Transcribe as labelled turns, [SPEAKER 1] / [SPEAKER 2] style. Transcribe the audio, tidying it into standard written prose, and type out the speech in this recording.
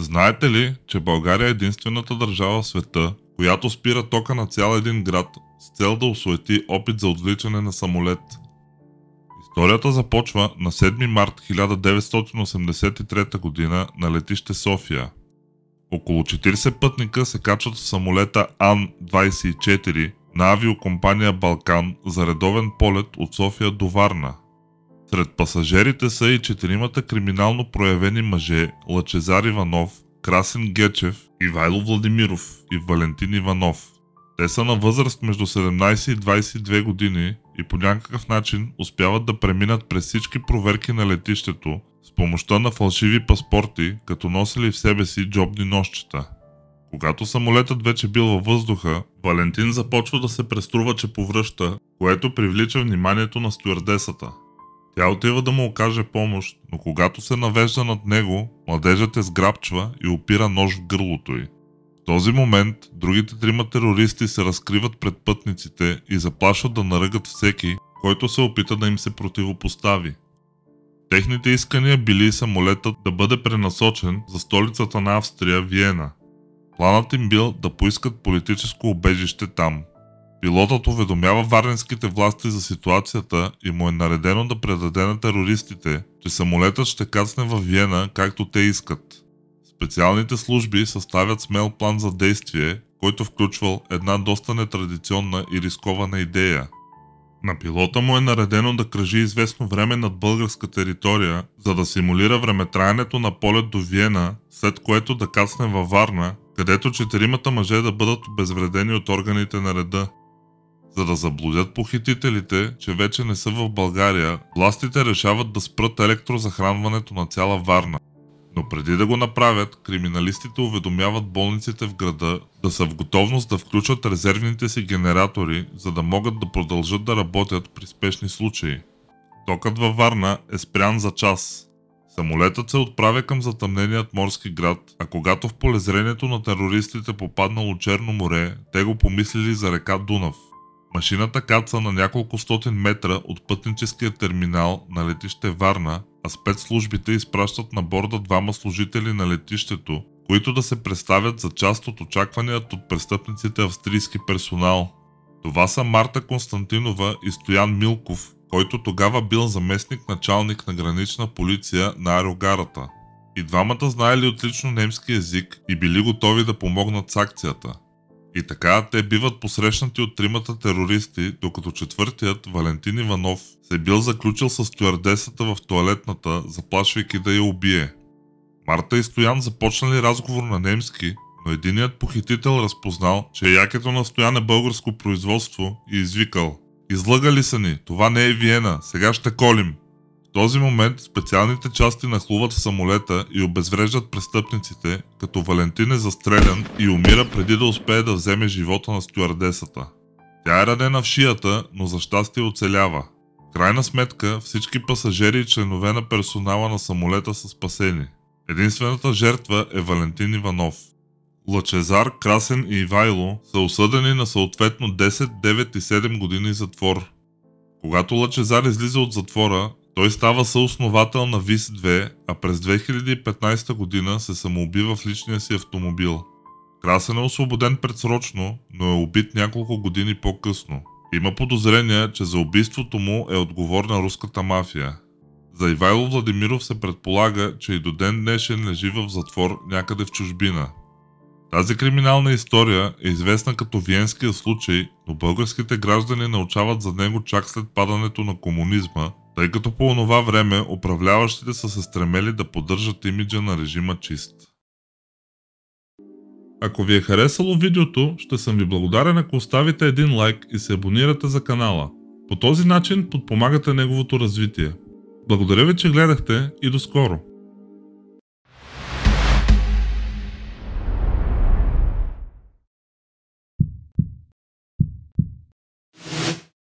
[SPEAKER 1] Знаете ли, че България е единствената държава в света, която спира тока на цял един град с цел да осуети опит за отвличане на самолет? Историята започва на 7 март 1983 г. на летище София. Около 40 пътника се качват в самолета Ан-24 на авиокомпания Балкан за редовен полет от София до Варна. Сред пасажирите са и четиримата криминално проявени мъже Лъчезар Иванов, Красен Гечев, Ивайло Владимиров и Валентин Иванов. Те са на възраст между 17 и 22 години и по някакъв начин успяват да преминат през всички проверки на летището с помощта на фалшиви паспорти, като носили в себе си джобни ножчета. Когато самолетът вече бил във въздуха, Валентин започва да се преструва, че повръща, което привлича вниманието на стюардесата. Тя отива да му окаже помощ, но когато се навежда над него, младежът сграбчва и опира нож в гърлото й. В този момент другите трима терористи се разкриват пред пътниците и заплашват да наръгат всеки, който се опита да им се противопостави. Техните искания били самолетът да бъде пренасочен за столицата на Австрия, Виена. Планът им бил да поискат политическо убежище там. Пилотът уведомява варненските власти за ситуацията и му е наредено да предаде на терористите, че самолетът ще кацне във Виена, както те искат. Специалните служби съставят смел план за действие, който включвал една доста нетрадиционна и рискована идея. На пилота му е наредено да кръжи известно време над българска територия, за да симулира времетраенето на полет до Виена, след което да кацне във Варна, където четиримата мъже да бъдат обезвредени от органите на реда. За да заблудят похитителите, че вече не са в България, властите решават да спрат електрозахранването на цяла Варна. Но преди да го направят, криминалистите уведомяват болниците в града да са в готовност да включат резервните си генератори, за да могат да продължат да работят при спешни случаи. Токът във Варна е спрян за час. Самолетът се отправя към затъмненият морски град, а когато в полезрението на терористите попаднало Черно море, те го помислили за река Дунав. Машината каца на няколко стотин метра от пътническия терминал на летище Варна, а спецслужбите изпращат на борда двама служители на летището, които да се представят за част от очакваният от престъпниците австрийски персонал. Това са Марта Константинова и Стоян Милков, който тогава бил заместник-началник на гранична полиция на аерогарата. И двамата знаели отлично немски език и били готови да помогнат с акцията. И така те биват посрещнати от тримата терористи, докато четвъртият, Валентин Иванов, се бил заключил с стюардесата в тоалетната, заплашвайки да я убие. Марта и Стоян започнали разговор на немски, но единият похитител разпознал, че якето на Стоян е българско производство и извикал: "Излъгали са ни, това не е Виена, сега ще колим." В този момент специалните части нахлуват в самолета и обезвреждат престъпниците, като Валентин е застрелян и умира преди да успее да вземе живота на стюардесата. Тя е ранена в шията, но за щастие оцелява. В крайна сметка всички пасажери и членове на персонала на самолета са спасени. Единствената жертва е Валентин Иванов. Лъчезар, Красен и Ивайло са осъдени на съответно 10, 9 и 7 години затвор. Когато Лъчезар излиза от затвора, той става съосновател на ВИС-2, а през 2015 година се самоубива в личния си автомобил. Красен е освободен предсрочно, но е убит няколко години по-късно. Има подозрения, че за убийството му е отговорна руската мафия. За Ивайло Владимиров се предполага, че и до ден днешен лежи в затвор някъде в чужбина. Тази криминална история е известна като Виенския случай, но българските граждани научават за него чак след падането на комунизма, тъй като по онова време управляващите са се стремели да поддържат имиджа на режима чист. Ако ви е харесало видеото, ще съм ви благодарен, ако оставите един лайк и се абонирате за канала. По този начин подпомагате неговото развитие. Благодаря ви, че гледахте и до скоро!